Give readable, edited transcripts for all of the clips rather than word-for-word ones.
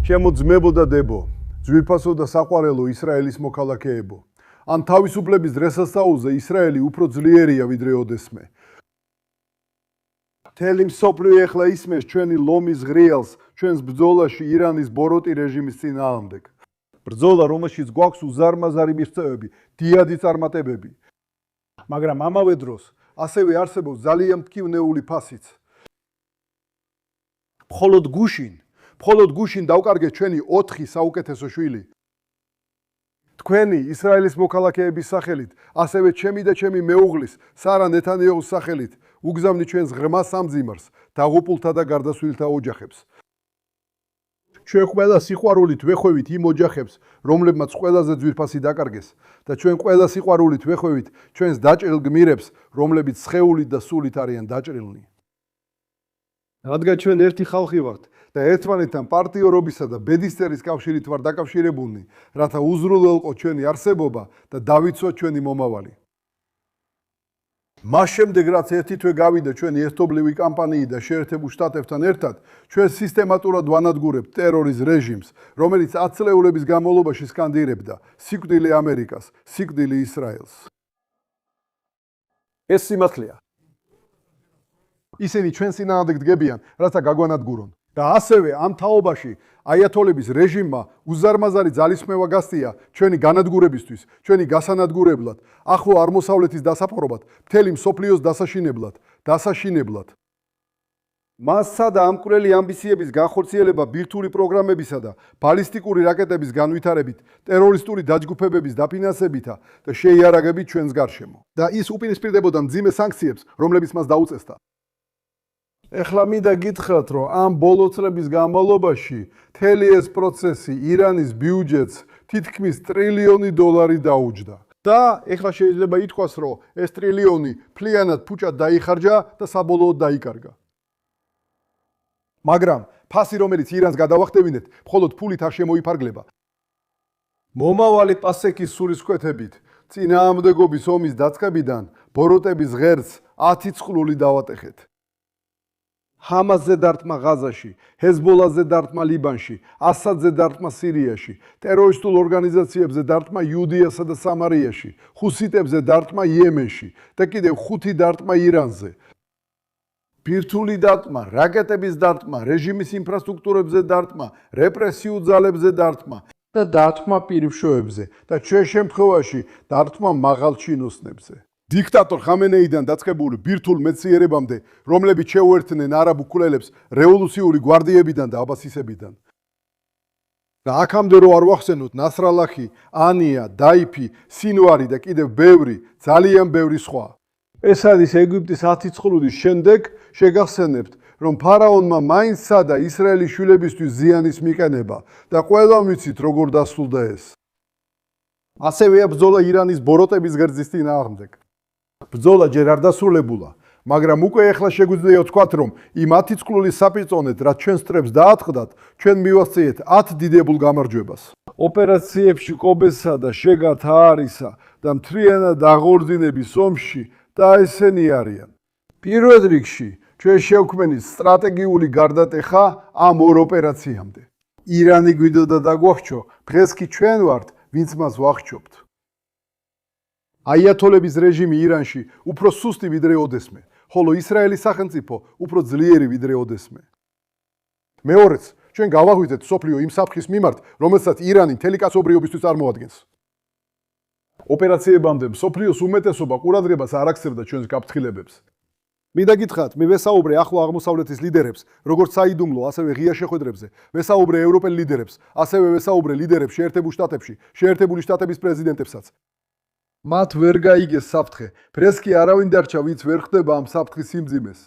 შემოძმებო და დებო, ძვირფასო და საყვარელო ისრაელის მოქალაქეებო. ან თავისუფლების დღესასწაულზე ისრაელი უფრო ძლიერია ვიდრე ოდესმე. მთელი მსოფლიო ეხლა ისმენს ჩვენი ლომის ღრიელს ჩვენს ბრძოლაში ირანის ბოროტი რეჟიმის წინააღმდეგ. ბრძოლა, რომელშიც გვაქვს უზარმაზარი მიღწევები, დიადი წარმატებები. მაგრამ ამავე დროს ასევე არსებობს ძალიან მტკივნეული ფასიც. მხოლოდ გუშინ დავკარგეთ ჩვენი 4 საუკეთესო შვილი. თქვენი ისრაელის მოქალაქეების სახელით, ასევე ჩემი და ჩემი მეუღლის სარა ნეთანიაჰუს სახელით უგზავნით ჩვენს ღრმა სამძიმარს, დაღუპულთა და გარდაცვლილთა ოჯახებს. ჩვენ ყველა სიყვარულით ვეხვევით იმ ოჯახებს, რომლებმაც ყველაზე ძვირფასი დაკარგეს და ჩვენ ყველა სიყვარულით ვეხვევით ჩვენს დაჭრილ გმირებს, რომლებიც სხეულით და სულით არიან დაჭრილნი. რადგან ჩვენ ერთი ხალხი ვართ და ერთმანეთთან პარტიორობისა და ბედისწერის კავშირით ვარ დაკავშირებულნი, რათა უზრუნველყოთ ჩვენი არსებობა და დავიცვათ ჩვენი მომავალი. მას შემდეგ, რაც ერთი თვე გავიდა ჩვენი ერთობლივი კამპანიით და შეერთებულ შტატებთან ერთად, ჩვენ სისტემატურად ვანადგურებთ ტერორის რეჟიმს, რომელიც 10 წლეულების განმავლობაში სკანდირებდა სიკვდილი ამერიკას, სიკვდილი ისრაელს. ეს სიმართლეა. ისინი ჩვენს წინააღმდეგ დგებიან, რათა გაგვანადგურონ. და ასევე ამ თაობაში აიათოლების რეჟიმმა უზარმაზარი ძალისხმევა გასწია ჩვენი განადგურებისთვის, ჩვენი გასანადგურებლად, ახლო აღმოსავლეთის დასაფორობად, მთელი მსოფლიოს დასაშინებლად. მასსა და ამკვრელი ამბიციების განხორციელება ბირთვული პროგრამებისა და ბალისტიკური რაკეტების განვითარებით, ტერორისტული დაჯგუფებების დაფინანსებითა და შეიარაღებით ჩვენს გარშემო. და ის უპირისპირდებოდა მძიმე სანქციებს, რომლებიც მას დაუწესდა. ეხლა მინდა გითხრათ, რომ ამ ბოლო წლების განმავლობაში მთელი ეს პროცესი ირანის ბიუჯეტს თითქმის $1 ტრილიონი დაუჯდა. და ეხლა შეიძლება ითქვას, რომ ეს ტრილიონი მთლიანად ფუჭად დაიხარჯა და საბოლოოდ დაიკარგა. მაგრამ ფასი, რომელიც ირანს გადავახტევინეთ, მხოლოდ ფულით არ შემოიფარგლება. მომავალი პასექის სულისკვეთებით, წინააღმდეგობის ომის დაწყებიდან ბოროტების ღერს 10 წყლული დავატეხეთ. ჰამასზე დარტყმა ღაზაში, ჰეზბოლაზე დარტყმა ლიბანში, ასადზე დარტყმა სირიაში, ტერორისტულ ორგანიზაციებზე დარტყმა იუდეასა და სამარიაში, ხუსიტებზე დარტყმა იემენში და კიდევ 5 დარტყმა ირანზე. ბირთვული დარტყმა, რაკეტების დარტყმა, რეჟიმის ინფრასტრუქტურებზე დარტყმა, რეპრესიულ ძალებზე დარტყმა და დარტყმა პირმშოებზე და ჩვენ შემთხვევაში დარტყმა მაღალჩინოსნებზე. დიქტატორ ხამენეიდან დაწყებული ბირთვულ მეცნიერებამდე, რომლებიც შეუერთდნენ არაბ უქლელებს რევოლუციური გვარდიებიდან და აბასისებიდან. და აქამდე რო არ ვახსენოთ ნასრალაჰი, ანია, დაიფი, სინვარი და კიდევ ძალიან ბევრი სხვა. ეს არის ეგვიპტის 10 წყლუდის შემდეგ შეგახსენებთ, რომ ფარაონმა მაინც სცადა ისრაელის შვილებისთვის ზიანის მიყენება და ყველამ ვიცით როგორ დასრულდა ეს. ასევეა ბრძოლა ირანის ბოროტების ღერძის წინააღმდეგ. ბრძოლა ჯერ არ დასრულებულა, მაგრამ უკვე ეხლა შეგვიძლია ვთქვათ, რომ იმ 10 წყლულის საპირწონედ, რაც ჩვენ სტრებს დაატყდათ, ჩვენ მივახციეთ 10 დიდებულ გამარჯვებას. ოპერაციებში კობესა და შეგათ აარისა და მთლიანად აღორძინების ომში და ესენი არიან. პირველ რიგში ჩვენ შევქმნით სტრატეგიული გარდატეხა ამ ორ ოპერაციამდე. ირანი გვიდოდა და გვახჩო, დღეს კი ჩვენ ვართ, ვინც მას ვახჩობთ. აიათოლების რეჟიმი ირანში უფრო სუსტი ვიდრე ოდესმე, ხოლო ისრაელის სახელმწიფო უფრო ძლიერი ვიდრე ოდესმე. მეორეც, ჩვენ გავაღვიძეთ სოფლიო იმ საფრთხის მიმართ, რომელსაც ირანი მთელი კაცობრიობისთვის წარმოადგენს. ოპერაციებამდე სოფლიოს უმეტესობა ყურადღებას არ აქცევდა ჩვენს გაფრთხილებებს. მინდა გითხრათ, მე ვესაუბრე ახლო აღმოსავლეთის ლიდერებს, როგორც საიდუმლო, ასევე ღია შეხვედრებზე, ვესაუბრე ევროპელ ლიდერებს, ასევე ვესაუბრე ლიდერებს შეერთებულ შტატებში, შეერთებული შტატების პრეზიდენტებსაც. მათ ვერ გაიგეს საფრთხე, ფრესკი არავინ დარჩა, ვინც ვერ ხდება ამ საფრთხის სიმძიმეს.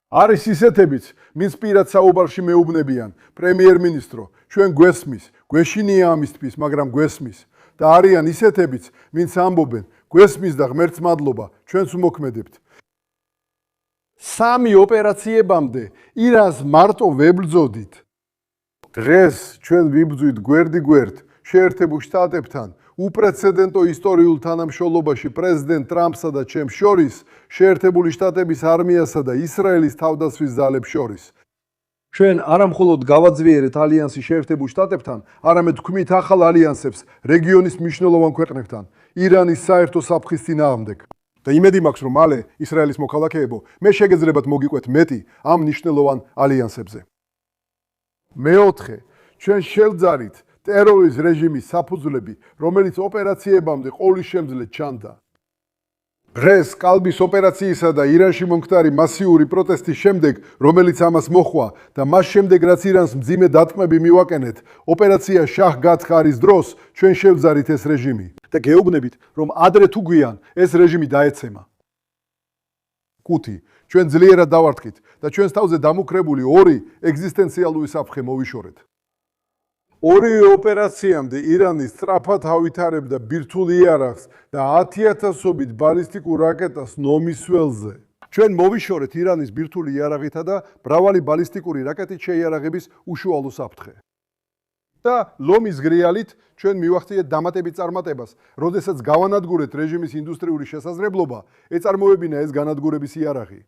არის ისეთებიც, ვინც პირად საუბარში მეუბნებიან, პრემიერ-მინისტრო, ჩვენ გვესმის, გვეშინია ამისთვის, მაგრამ გვესმის. და არიან ისეთებიც, ვინც ამბობენ, გვესმის და ღმერთს მადლობა, ჩვენც უმოქმედებთ. 3 ოპერაციებამდე ირანს მარტო ვებრძოდით. დღეს ჩვენ ვიბრძვით გვერდ შეერთებულ შტატებთან, უპრეცედენტო ისტორიულ თანამშრომლობაში პრეზიდენტ ტრამპსა და ჩემს შორის, შეერთებული შტატების არმიასა და ისრაელის თავდაცვის ძალებს შორის. ჩვენ არა მხოლოდ გავაძლიერეთ ალიანსი შეერთებულ შტატებთან, არამედ ვქმნით ახალ ალიანსებს რეგიონის მნიშვნელოვან ქვეყნებთან, ირანის საერთო საფრთხის წინააღმდეგ. და იმედი მაქვს, რომ მალე ისრაელის მოქალაქეებო, მე შეგეძლებათ მოგიყვეთ მეტი ამ მნიშვნელოვან ალიანსებზე. მეოთხე, ჩვენ შევძარით ტერორის რეჟიმის საფუძვლები, რომელიც ოპერაციებამდე ყოვლისშემძლე ჩანდა. დღეს კალბის ოპერაციისა და ირანში მომხდარი მასიური პროტესტის შემდეგ, რომელიც ამას მოჰყვა და მას შემდეგ, რაც ირანს მძიმე დარტყმები მივაკენეთ, ოპერაცია შაჰ გაცხარის დროს ჩვენ შევძარით ეს რეჟიმი და გეუბნებით, რომ ადრე თუ გვიან ეს რეჟიმი დაეცემა. 5. ჩვენ ძლიერად დავარტყით და ჩვენს თავზე დამუქრებული ორი ეგზისტენციალური საფრთხე მოვიშორეთ. ორივე ოპერაციამდე ირანი სწრაფად ავითარებდა ბირთვულ იარაღს და 10,000-ობით ბალისტიკურ რაკეტას ნომის ველზე. ჩვენ მოვიშორეთ ირანის ბირთვული იარაღითა და მრავალი ბალისტიკური რაკეტით შეიარაღების უშუალო საფრთხე. და ლომის გრიალით ჩვენ მივახციეთ დამატებით წარმატებას, როდესაც გავანადგურეთ რეჟიმის ინდუსტრიული შესაძლებლობა, ეწარმოებინა ეს განადგურების იარაღი.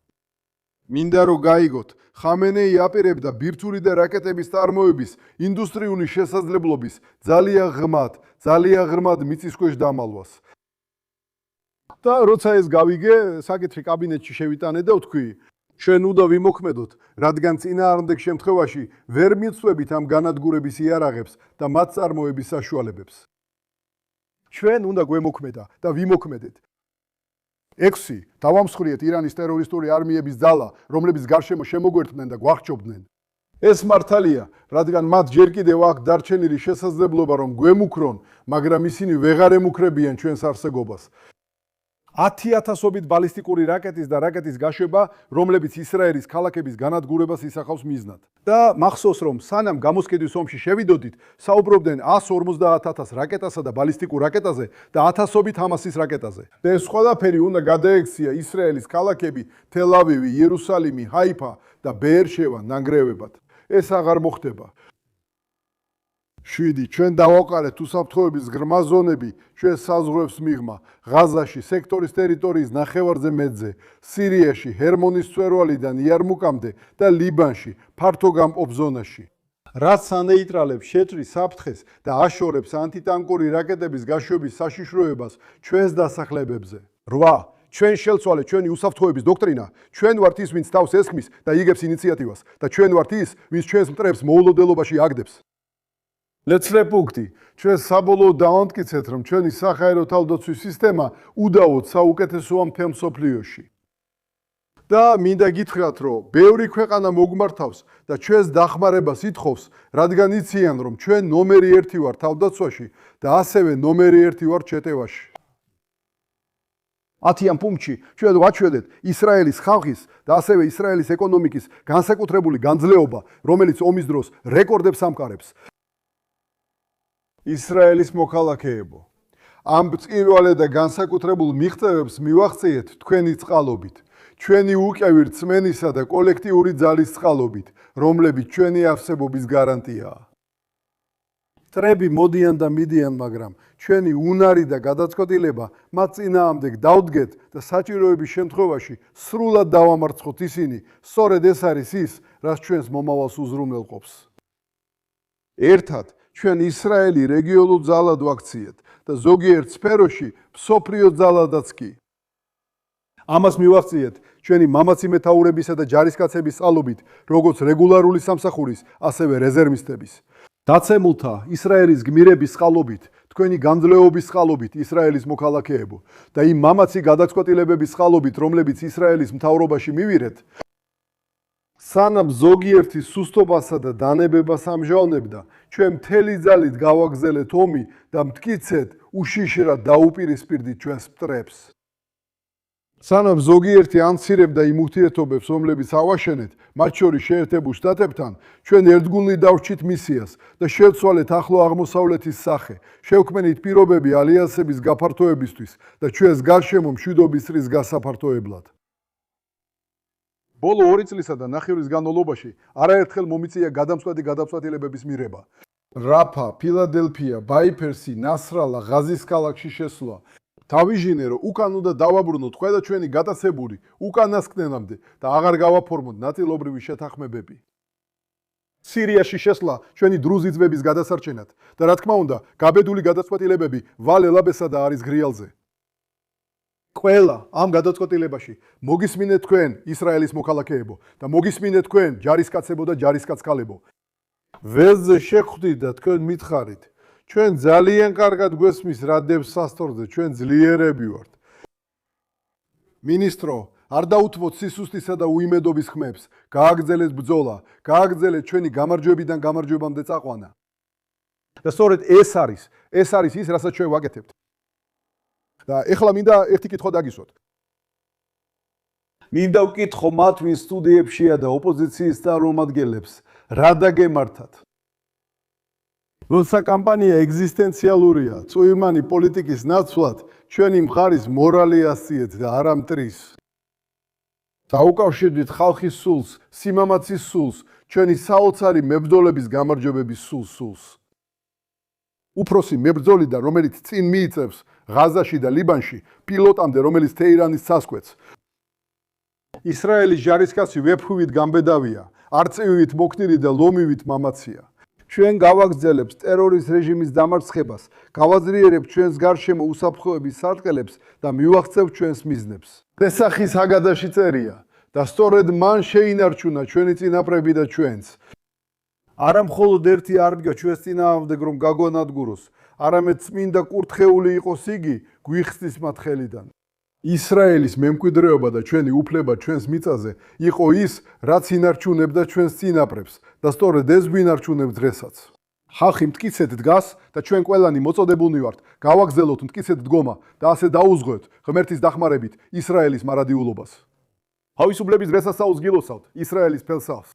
მინდა რომ გაიგოთ, ხამენეი აპირებდა ბირთვული და რაკეტების წარმოების ინდუსტრიული შესაძლებლობის ძალიან ღრმად მიწისქვეშ დამალვას. და როცა ეს გავიგე, საკითხი კაბინეტში შევიტანე და ვთქვი, ჩვენ უნდა ვიმოქმედოთ, რადგან წინააღმდეგ შემთხვევაში ვერ მიცვებით ამ განადგურების იარაღებს და მათ წარმოების საშუალებებს. ჩვენ უნდა გვემოქმედა და ვიმოქმედეთ. 6. დავამსხვრიეთ ირანის ტერორისტული არმიების ძალა, რომლებიც გარშემო შემოგვერთდნენ და გვახჭობდნენ. ეს მართალია, რადგან მათ ჯერ კიდევ აქვს დარჩენილი შესაძლებლობა, რომ გვემუქრონ, მაგრამ ისინი ვეღარ ემუქრებიან ჩვენს არსებობას. 10,000-ობით ბალისტიკური რაკეტის და რაკეტის გაშვება, რომლებიც ისრაელის ქალაქების განადგურებას ისახავს მიზნად. და მახსოვს, რომ სანამ გამოსყიდვის ომში შევიდოდით, საუბრობდნენ 150,000 რაკეტასა და ბალისტიკურ რაკეტაზე და 1000-ობით ჰამასის რაკეტაზე. და ეს ყველაფერი უნდა გადაექცია ისრაელის ქალაქები, თელ-ავივი, იერუსალიმი, ჰაიფა და ბეერშევა ნანგრევებად. ეს აღარ მოხდება. 7. ჩვენ დავაყარეთ უსაფრთხოების ღრმა ზონები ჩვენ საზღვრებს მიღმა, ღაზაში, სექტორის ტერიტორიის ნახევარზე მეტზე, სირიაში, ჰერმონის მწვერვალიდან იარმუკამდე და ლიბანში, ფართო გამყოფ ზონაში. რაც ანეიტრალებს შეჭრის საფრთხეს და აშორებს ანტიტანკური რაკეტების გაშვების საშიშროებას ჩვენს დასახლებებზე. 8. ჩვენ შევცვალეთ ჩვენი უსაფრთხოების დოქტრინა, ჩვენ ვართ ის, ვინც თავს ესხმის და იგებს ინიციატივას და ჩვენ ვართ ის, ვინც ჩვენს მტრებს მოულოდნელობაში აგდებს. ლეცლე პუნქტი, ჩვენ საბოლოოდ დავამტკიცეთ, რომ ჩვენი საჰაერო თავდაცვის სისტემა უდავოდ საუკეთესოა მთელ მსოფლიოში. და მინდა გითხრათ, რომ ბევრი ქვეყანა მოგმართავს და ჩვენს დახმარებას ითხოვს, რადგან იციან, რომ ჩვენ ნომერი 1 ვართ თავდაცვაში და ასევე ნომერი 1 ვართ შეტევაში. 10 პუნქტში ჩვენ ვაჩვენეთ ისრაელის ხალხის და ასევე ისრაელის ეკონომიკის განსაკუთრებული განძლეობა, რომელიც ომის დროს რეკორდებს ამყარებს. ისრაელის მოქალაქეებო, ამ წირვალე და განსაკუთრებულ მიღწევებს მივახციეთ თქვენი წყალობით, ჩვენი უკევი რწმენისა და კოლექტიური ძალის წყალობით, რომლებიც ჩვენი არსებობის გარანტიაა. მტრები მოდიან და მიდიან, მაგრამ ჩვენი უნარი და გადაწყვეტილება მათ წინააღმდეგ დავდგეთ და საჭიროების შემთხვევაში სრულად დავამარცხოთ ისინი, სწორედ ეს არის ის, რაც ჩვენს მომავალს უზრუნველყოფს. ერთად ჩვენ ისრაელი რეგიონულ ძალად ვაქციეთ და ზოგიერთ სფეროში მსოფლიო ძალადაც კი. ამას მივახციეთ ჩვენი მამაცი მეთაურებისა და ჯარისკაცების წყალობით, როგორც რეგულარული სამსახურის, ასევე რეზერვისტების. დაცემულთა ისრაელის გმირების წყალობით, თქვენი განძლეობის წყალობით ისრაელის მოქალაქეებო და იმ მამაცი გადაწყვეტილებების წყალობით, რომლებიც ისრაელის მთავრობაში მივიღეთ, სანამ ზოგიერთი სუსტობასა და დანებებას ამჟავნებდა, ჩვენ მთელი ძალით გავაგზავნეთ ომი და მტკიცეთ უშიშრად დაუპირისპირდით ჩვენს მტრებს. სანამ ზოგიერთი ამცირებდა იმ ურთიერთობებს, რომლებიც ავაშენეთ, მათ შორის შეერთებულ შტატებთან, ჩვენ ერთგულნი დავრჩით მისიას და შევცვალეთ ახლო აღმოსავლეთის სახე, შევქმნით პირობები ალიანსების გაფართოებისთვის და ჩვენს გარშემო მშვიდობის წრის გასაფართოებლად. ბოლო 2 წლისა და ნახევრის განმავლობაში არაერთხელ მომიწია გადამწყვეტი გადაწყვეტილებების მიღება. რაფა, ფილადელფია, ბაიფერსი, ნასრალა, ღაზის ქალაქში შესვლა. დავიჟინე, რომ უკან უნდა დავაბრუნოთ ყველა ჩვენი გატაცებული უკანასკნელამდე და აღარ გავაფორმოთ ნაწილობრივი შეთანხმებები. სირიაში შესვლა ჩვენი დრუზი ძმების გადასარჩენად და რა თქმა უნდა, გაბედული გადაწყვეტილებები ვალელაბესა და არის გრიალზე. ყველა ამ გადაწყვეტილებაში მოგისმინეთ თქვენ ისრაელის მოქალაქეებო და მოგისმინეთ თქვენ ჯარისკაცებო და ჯარისკაცქალებო. ვეზზე შეხვდით და თქვენ მითხარით, ჩვენ ძალიან კარგად გვესმის რა დებს სასწორზე, ჩვენ ძლიერები ვართ. მინისტრო, არ დაუთმოთ სისუსტისა და უიმედობის ხმებს, გააგრძელეთ ბრძოლა, გააგრძელეთ ჩვენი გამარჯვებიდან გამარჯვებამდე წაყვანა. და სწორედ ეს არის ის, რასაც ჩვენ ვაკეთებთ. და ეხლა მინდა ერთი კითხვა დაგისვათ. მინდა ვკითხო მათ, ვინ სტუდიებშია და ოპოზიციის წარმომადგენლებს, რა დაგემართათ? როცა კამპანია ეგზისტენციალურია, წვიმანი პოლიტიკის ნაცვლად, ჩვენი მხარის მორალი ასიეთ და არა მტრის. დაუკავშირდით ხალხის სულს, სიმამაცის სულს, ჩვენი საოცარი მებრძოლების გამარჯვებების სულს. უფროსი მებრძოლი და რომელიც წინ მიიწევს ღაზაში და ლიბანში, პილოტამდე, რომელიც თეირანის სასკვეთს. ისრაელის ჯარისკაცი ვეფხვით გამბედავია, არწივით მოქნილი და ლომივით მამაცია. ჩვენ გავაგრძელებთ ტერორის რეჟიმის დამარცხებას, გავაძლიერებთ ჩვენს გარშემო უსაფრთხოების სარტყელებს და მივაღწევთ ჩვენს მიზნებს. პესახის ჰაგადაში წერია და სწორედ მან შეინარჩუნა ჩვენი წინაპრები და ჩვენც. არა მხოლოდ ერთი არ დგა ჩვენს წინააღმდეგ რომ გაგონადგუროს, არამედ წმინდა კურთხეული იყოს იგი გვიხსნის მათ ხელიდან. ისრაელის მემკვიდრეობა და ჩვენი უფლება ჩვენს მიწაზე იყო ის, რაც ინარჩუნებდა ჩვენს წინაპრებს და სწორედ ეს გვინარჩუნებს დღესაც. ხალხი მტკიცედ დგას და ჩვენ ყველანი მოწოდებულნი ვართ გავაგზელოთ მტკიცედ დგომა და ასე დაუზღვევთ ღმერთის დახმარებით ისრაელის მარადიულობას. თავისუფლების დღესასწაულს გილოცავთ ისრაელის ფელსავს.